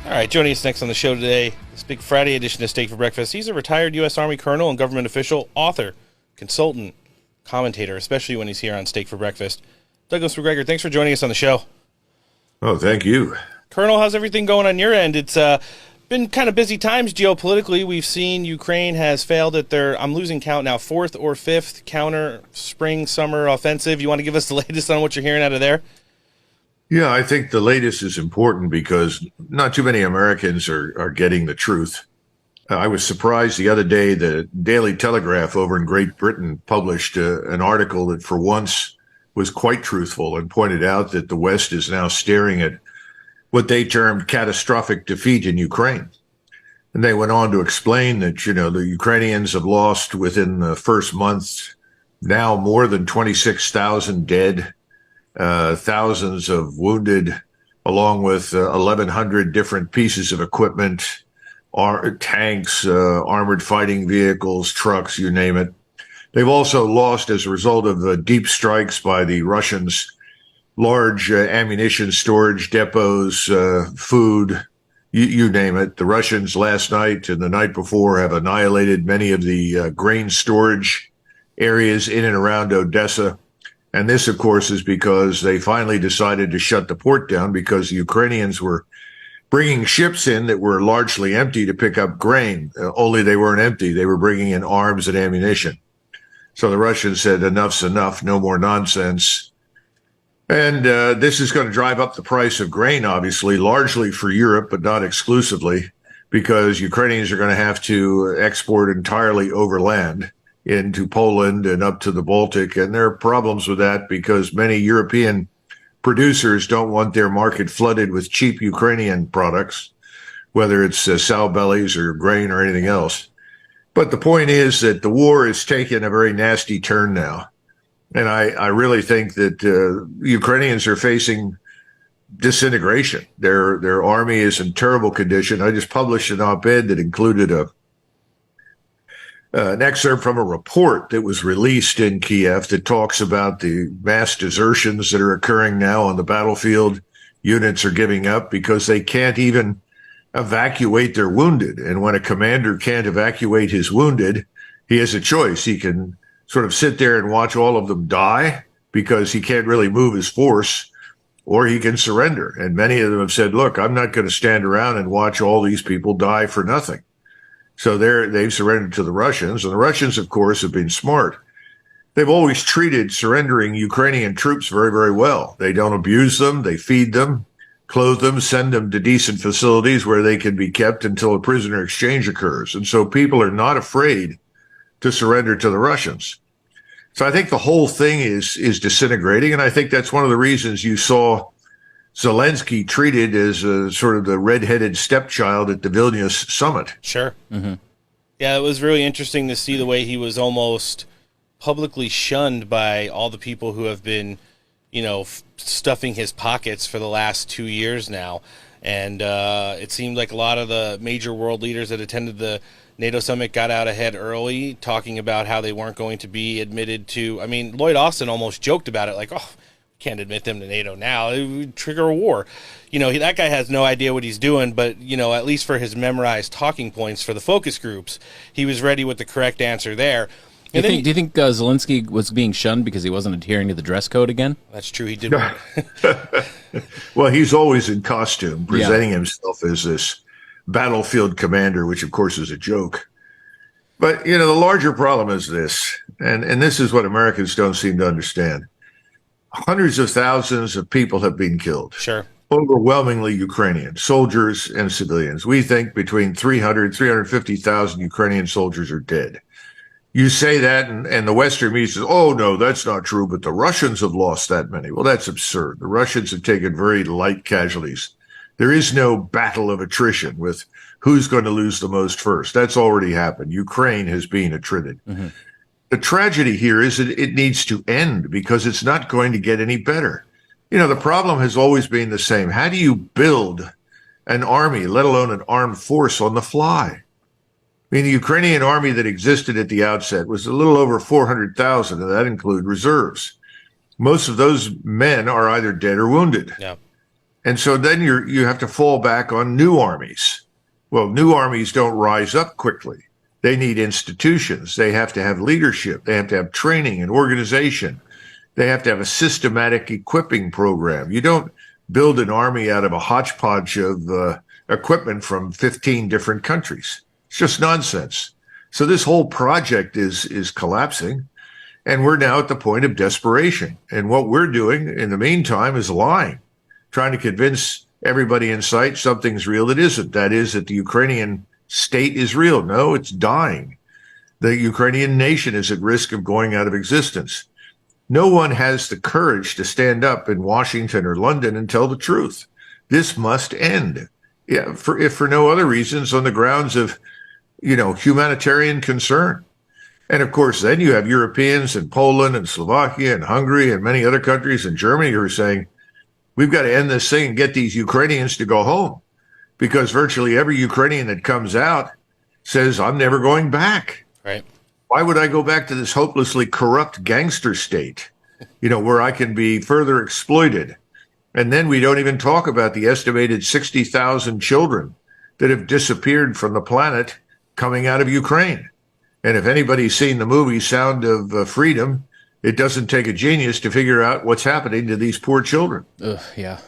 All right, joining us next on the show today, this big Friday edition of Steak for Breakfast. He's a retired U.S. Army colonel and government official, author, consultant, commentator, especially when he's here on Steak for Breakfast. Douglas McGregor, thanks for joining us on the show. Oh, thank you. Colonel, how's everything going on your end? It's been kind of busy times geopolitically. We've seen Ukraine has failed at their, I'm losing count now, fourth or fifth counter spring-summer offensive. You want to give us the latest on what you're hearing out of there? Yeah, I think the latest is important because not too many Americans are getting the truth. I was surprised the other day the Daily Telegraph over in Great Britain published an article that for once was quite truthful and pointed out that the West is now staring at what they termed catastrophic defeat in Ukraine. And they went on to explain that, the Ukrainians have lost within the first month now more than 26,000 dead, thousands of wounded, along with 1,100 different pieces of equipment, tanks, armored fighting vehicles, trucks, you name it. They've also lost, as a result of deep strikes by the Russians, large ammunition storage depots, food, you name it. The Russians last night and the night before have annihilated many of the grain storage areas in and around Odessa. And this, of course, is because they finally decided to shut the port down because the Ukrainians were bringing ships in that were largely empty to pick up grain. Only they weren't empty. They were bringing in arms and ammunition. So the Russians said, enough's enough, no more nonsense. And this is going to drive up the price of grain, obviously, largely for Europe, but not exclusively, because Ukrainians are going to have to export entirely overland into Poland and up to the Baltic. And there are problems with that because many European producers don't want their market flooded with cheap Ukrainian products, whether it's sow bellies or grain or anything else. But the point is that the war is taking a very nasty turn now. And I really think that Ukrainians are facing disintegration. Their army is in terrible condition. I just published an op-ed that included an excerpt from a report that was released in Kiev that talks about the mass desertions that are occurring now on the battlefield. Units are giving up because they can't even evacuate their wounded. And when a commander can't evacuate his wounded, he has a choice. He can sort of sit there and watch all of them die because he can't really move his force, or he can surrender. And many of them have said, look, I'm not going to stand around and watch all these people die for nothing. So they've surrendered to the Russians. And the Russians, of course, have been smart. They've always treated surrendering Ukrainian troops very, very well. They don't abuse them. They feed them, clothe them, send them to decent facilities where they can be kept until a prisoner exchange occurs. And so people are not afraid to surrender to the Russians. So I think the whole thing is disintegrating. And I think that's one of the reasons you saw Zelensky treated as a sort of the redheaded stepchild at the Vilnius summit. Sure. Mm-hmm. Yeah, it was really interesting to see the way he was almost publicly shunned by all the people who have been, stuffing his pockets for the last 2 years now. And it seemed like a lot of the major world leaders that attended the NATO summit got out ahead early, talking about how they weren't going to be admitted to. I mean, Lloyd Austin almost joked about it, like, can't admit them to NATO now. It would trigger a war. That guy has no idea what he's doing, but, at least for his memorized talking points for the focus groups, he was ready with the correct answer there. Do you think Zelensky was being shunned because he wasn't adhering to the dress code again? That's true. He did. Well, he's always in costume, presenting himself as this battlefield commander, which, of course, is a joke. But, the larger problem is this, and this is what Americans don't seem to understand. Hundreds of thousands of people have been killed. Sure. Overwhelmingly Ukrainian soldiers and civilians. We think between 350,000 Ukrainian soldiers are dead. You say that, and the Western media says, oh, no, that's not true, but the Russians have lost that many. Well, that's absurd. The Russians have taken very light casualties. There is no battle of attrition with who's going to lose the most first. That's already happened. Ukraine has been attrited. Mm-hmm. The tragedy here is that it needs to end because it's not going to get any better. The problem has always been the same. How do you build an army, let alone an armed force, on the fly? I mean, the Ukrainian army that existed at the outset was a little over 400,000, and that include reserves. Most of those men are either dead or wounded. Yeah. And so then you have to fall back on new armies. Well, new armies don't rise up quickly. They need institutions. They have to have leadership. They have to have training and organization. They have to have a systematic equipping program. You don't build an army out of a hodgepodge of equipment from 15 different countries. It's just nonsense. So this whole project is collapsing, and we're now at the point of desperation. And what we're doing in the meantime is lying, trying to convince everybody in sight something's real that isn't. That is, that the Ukrainian state is real. No, it's dying. The Ukrainian nation is at risk of going out of existence. No one has the courage to stand up in Washington or London and tell the truth. This must end. Yeah, if for no other reasons, on the grounds of, humanitarian concern. And of course, then you have Europeans in Poland and Slovakia and Hungary and many other countries in Germany who are saying, we've got to end this thing and get these Ukrainians to go home, because virtually every Ukrainian that comes out says, I'm never going back. Right. Why would I go back to this hopelessly corrupt gangster state, where I can be further exploited? And then we don't even talk about the estimated 60,000 children that have disappeared from the planet coming out of Ukraine. And if anybody's seen the movie Sound of Freedom, it doesn't take a genius to figure out what's happening to these poor children. Yeah.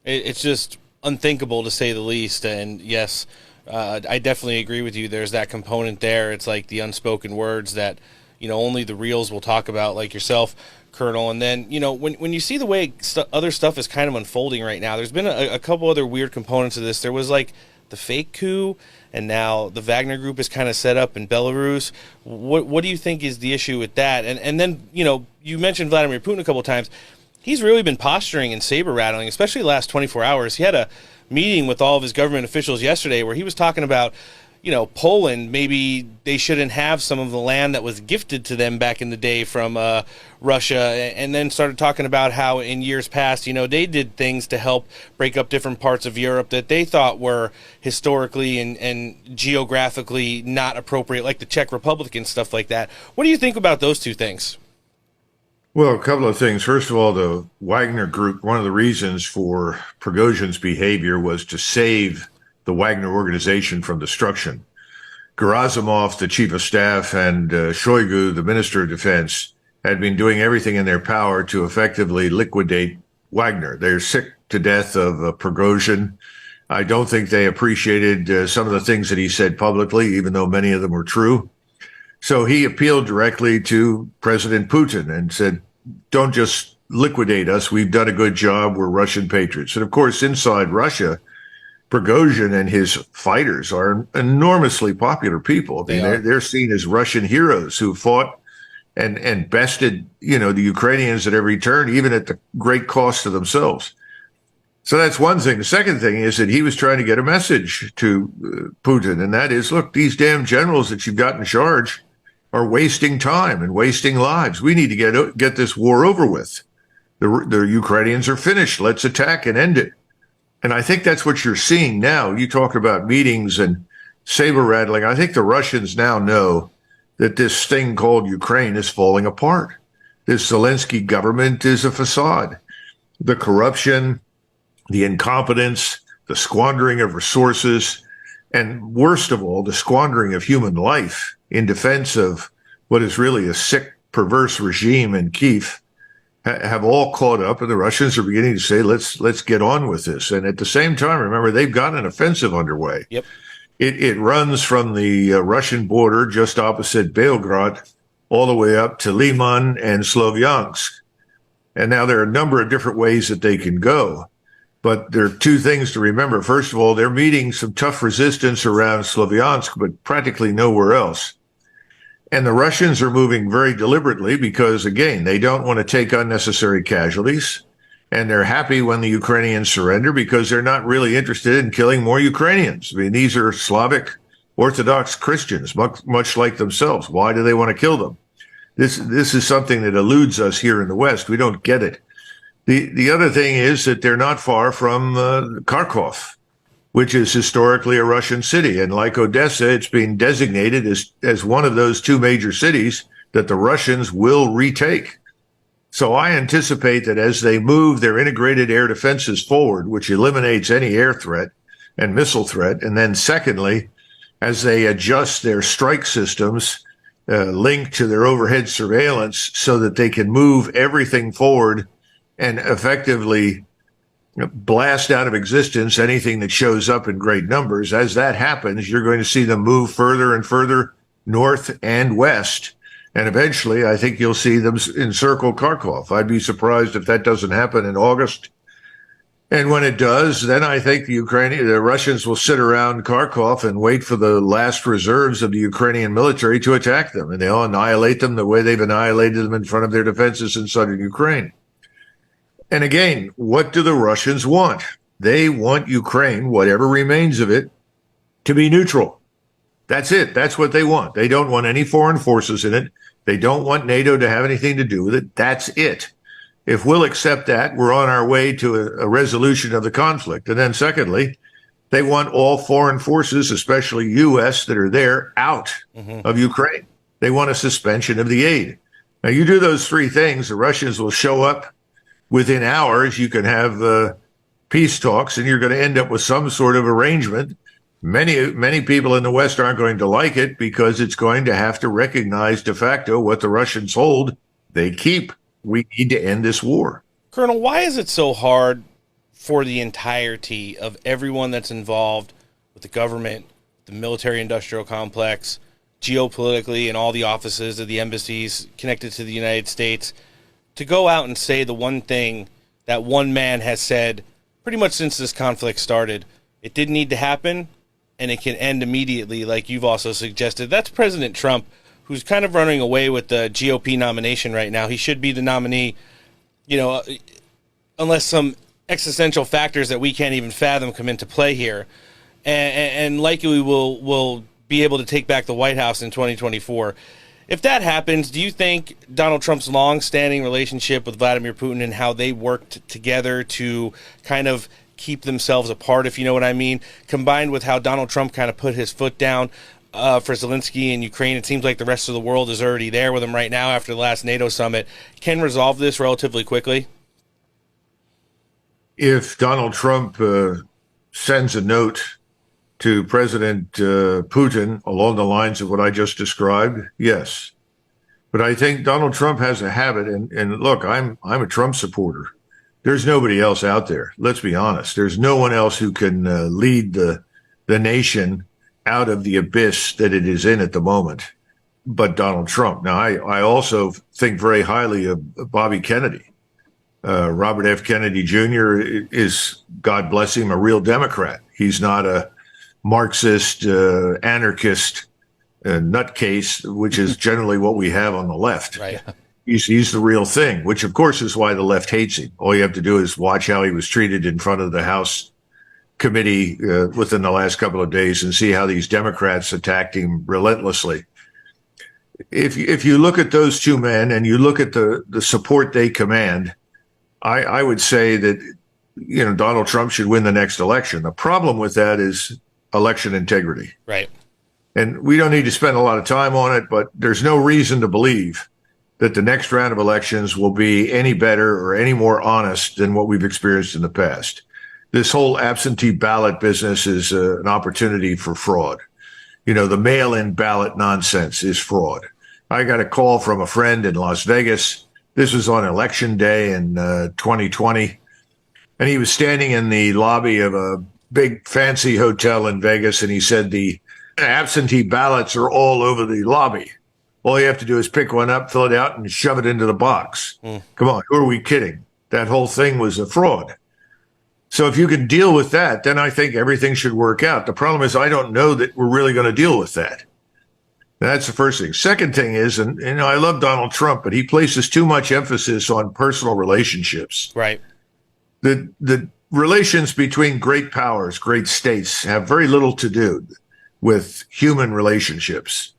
It's just unthinkable, to say the least. And yes, I definitely agree with you. There's that component there. It's like the unspoken words that, only the reals will talk about, like yourself, Colonel. And then, when you see the way other stuff is kind of unfolding right now, there's been a couple other weird components of this. There was like the fake coup, and now the Wagner Group is kind of set up in Belarus. What do you think is the issue with that? And then, you mentioned Vladimir Putin a couple of times. He's really been posturing and saber rattling, especially the last 24 hours. He had a meeting with all of his government officials yesterday where he was talking about, Poland, maybe they shouldn't have some of the land that was gifted to them back in the day from Russia, and then started talking about how in years past, they did things to help break up different parts of Europe that they thought were historically and geographically not appropriate, like the Czech Republic and stuff like that. What do you think about those two things? Well, a couple of things. First of all, the Wagner Group, one of the reasons for Prigozhin's behavior was to save the Wagner organization from destruction. Gerasimov, the chief of staff, and Shoigu, the minister of defense, had been doing everything in their power to effectively liquidate Wagner. They're sick to death of Prigozhin. I don't think they appreciated some of the things that he said publicly, even though many of them were true. So he appealed directly to President Putin and said, don't just liquidate us. We've done a good job. We're Russian patriots. And of course, inside Russia, Prigozhin and his fighters are enormously popular people. I mean, they're seen as Russian heroes who fought and bested, the Ukrainians at every turn, even at the great cost to themselves. So that's one thing. The second thing is that he was trying to get a message to Putin, and that is, look, these damn generals that you've got in charge are wasting time and wasting lives. We need to get this war over with. The Ukrainians are finished. Let's attack and end it. And I think that's what you're seeing now. You talk about meetings and saber rattling. I think the Russians now know that this thing called Ukraine is falling apart. This Zelensky government is a facade. The corruption, the incompetence, the squandering of resources, and worst of all, the squandering of human life in defense of what is really a sick, perverse regime in Kyiv have all caught up, and the Russians are beginning to say, let's get on with this. And at the same time, remember, they've got an offensive underway. Yep. It runs from the Russian border just opposite Belgrade all the way up to Liman and Slovyansk. And now there are a number of different ways that they can go. But there are two things to remember. First of all, they're meeting some tough resistance around Slovyansk, but practically nowhere else. And the Russians are moving very deliberately because, again, they don't want to take unnecessary casualties. And they're happy when the Ukrainians surrender because they're not really interested in killing more Ukrainians. I mean, these are Slavic Orthodox Christians, much like themselves. Why do they want to kill them? This is something that eludes us here in the West. We don't get it. The other thing is that they're not far from Kharkov, which is historically a Russian city. And like Odessa, it's being designated as one of those two major cities that the Russians will retake. So I anticipate that as they move their integrated air defenses forward, which eliminates any air threat and missile threat, and then secondly, as they adjust their strike systems linked to their overhead surveillance so that they can move everything forward and effectively blast out of existence anything that shows up in great numbers. As that happens, you're going to see them move further and further north and west. And eventually, I think you'll see them encircle Kharkov. I'd be surprised if that doesn't happen in August. And when it does, then I think the Russians will sit around Kharkov and wait for the last reserves of the Ukrainian military to attack them. And they'll annihilate them the way they've annihilated them in front of their defenses in southern Ukraine. And again, what do the Russians want? They want Ukraine, whatever remains of it, to be neutral. That's it. That's what they want. They don't want any foreign forces in it. They don't want NATO to have anything to do with it. That's it. If we'll accept that, we're on our way to a resolution of the conflict. And then secondly, they want all foreign forces, especially U.S., that are there, out of Ukraine. They want a suspension of the aid. Now, you do those three things, the Russians will show up within hours. You can have peace talks, and you're going to end up with some sort of arrangement. Many people in the West aren't going to like it because it's going to have to recognize de facto what the Russians hold, they keep. We need to end this war. Colonel, why is it so hard for the entirety of everyone that's involved with the government, the military-industrial complex, geopolitically, and all the offices of the embassies connected to the United States to go out and say the one thing that one man has said pretty much since this conflict started? It didn't need to happen, and it can end immediately, like you've also suggested. That's President Trump, who's kind of running away with the GOP nomination right now. He should be the nominee, unless some existential factors that we can't even fathom come into play here. And likely will be able to take back the White House in 2024. If that happens, do you think Donald Trump's long-standing relationship with Vladimir Putin and how they worked together to kind of keep themselves apart, if you know what I mean, combined with how Donald Trump kind of put his foot down for Zelensky in Ukraine, it seems like the rest of the world is already there with him right now after the last NATO summit, can resolve this relatively quickly? If Donald Trump sends a note to President Putin along the lines of what I just described, yes. But I think Donald Trump has a habit, and look, I'm a Trump supporter. There's nobody else out there. Let's be honest. There's no one else who can lead the nation out of the abyss that it is in at the moment but Donald Trump. Now, I also think very highly of Bobby Kennedy. Robert F. Kennedy Jr. is, God bless him, a real Democrat. He's not a Marxist, anarchist nutcase, which is generally what we have on the left. Right. He's the real thing, which, of course, is why the left hates him. All you have to do is watch how he was treated in front of the House committee within the last couple of days and see how these Democrats attacked him relentlessly. If you look at those two men and you look at the support they command, I would say that, Donald Trump should win the next election. The problem with that is election integrity. Right. And we don't need to spend a lot of time on it, but there's no reason to believe that the next round of elections will be any better or any more honest than what we've experienced in the past. This whole absentee ballot business is an opportunity for fraud. The mail-in ballot nonsense is fraud. I got a call from a friend in Las Vegas. This was on election day in 2020. And he was standing in the lobby of a big fancy hotel in Vegas. And he said, the absentee ballots are all over the lobby. All you have to do is pick one up, fill it out, and shove it into the box. Come on, who are we kidding? That whole thing was a fraud. So if you can deal with that, then I think everything should work out. The problem is I don't know that we're really going to deal with that. That's the first thing. Second thing is, and I love Donald Trump, but he places too much emphasis on personal relationships. Right. The relations between great powers, great states, have very little to do with human relationships.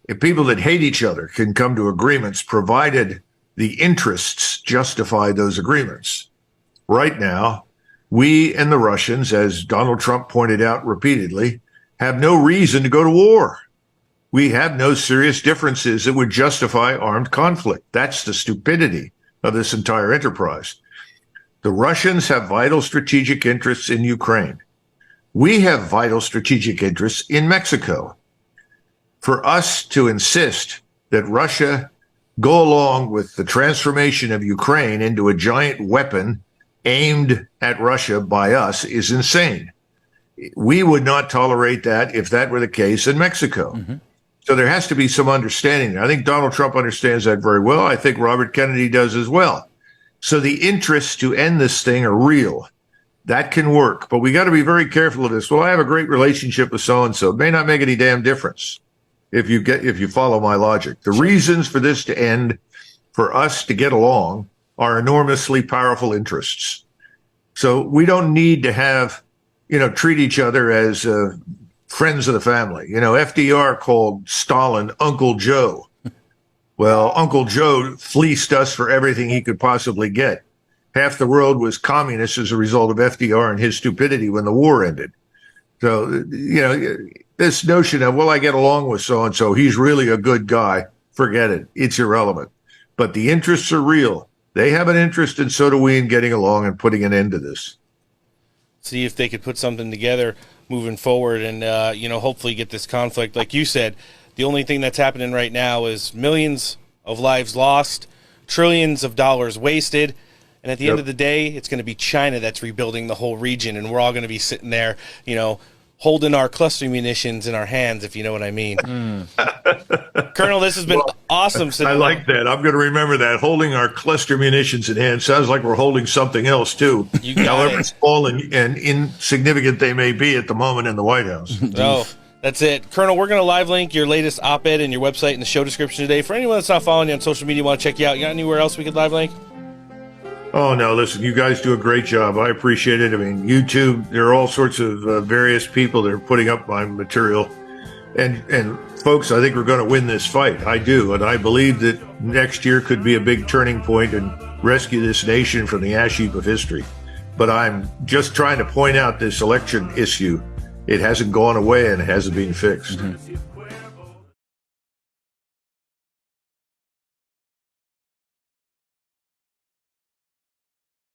If people that hate each other can come to agreements, provided the interests justify those agreements. Right now, we and the Russians, as Donald Trump pointed out repeatedly, have no reason to go to war. We have no serious differences that would justify armed conflict. That's the stupidity of this entire enterprise. The Russians have vital strategic interests in Ukraine. We have vital strategic interests in Mexico. For us to insist that Russia go along with the transformation of Ukraine into a giant weapon aimed at Russia by us is insane. We would not tolerate that if that were the case in Mexico. Mm-hmm. So there has to be some understanding. I think Donald Trump understands that very well. I think Robert Kennedy does as well. So the interests to end this thing are real. That can work, but we got to be very careful of this. Well, I have a great relationship with so-and-so. It may not make any damn difference if you follow my logic. The reasons for this to end, for us to get along, are enormously powerful interests. So we don't need to have, treat each other as friends of the family. FDR called Stalin Uncle Joe. Well, Uncle Joe fleeced us for everything he could possibly get. Half the world was communist as a result of FDR and his stupidity when the war ended. So, this notion of, I get along with so-and-so, he's really a good guy, forget it. It's irrelevant. But the interests are real. They have an interest, and so do we, in getting along and putting an end to this. See if they could put something together moving forward and, hopefully get this conflict. Like you said, the only thing that's happening right now is millions of lives lost, trillions of dollars wasted. And at the end of the day, it's going to be China that's rebuilding the whole region, and we're all going to be sitting there, holding our cluster munitions in our hands, if you know what I mean. Colonel, this has been awesome. I like that. I'm going to remember that. Holding our cluster munitions in hand sounds like we're holding something else, too. However small and insignificant they may be at the moment in the White House. Oh, that's it. Colonel, we're going to live link your latest op-ed and your website in the show description today. For anyone that's not following you on social media, want to check you out, you got anywhere else we could live link? Oh, no, listen, you guys do a great job. I appreciate it. I mean, YouTube, there are all sorts of various people that are putting up my material. And folks, I think we're going to win this fight. I do. And I believe that next year could be a big turning point and rescue this nation from the ash heap of history. But I'm just trying to point out this election issue. It hasn't gone away and it hasn't been fixed. Mm-hmm.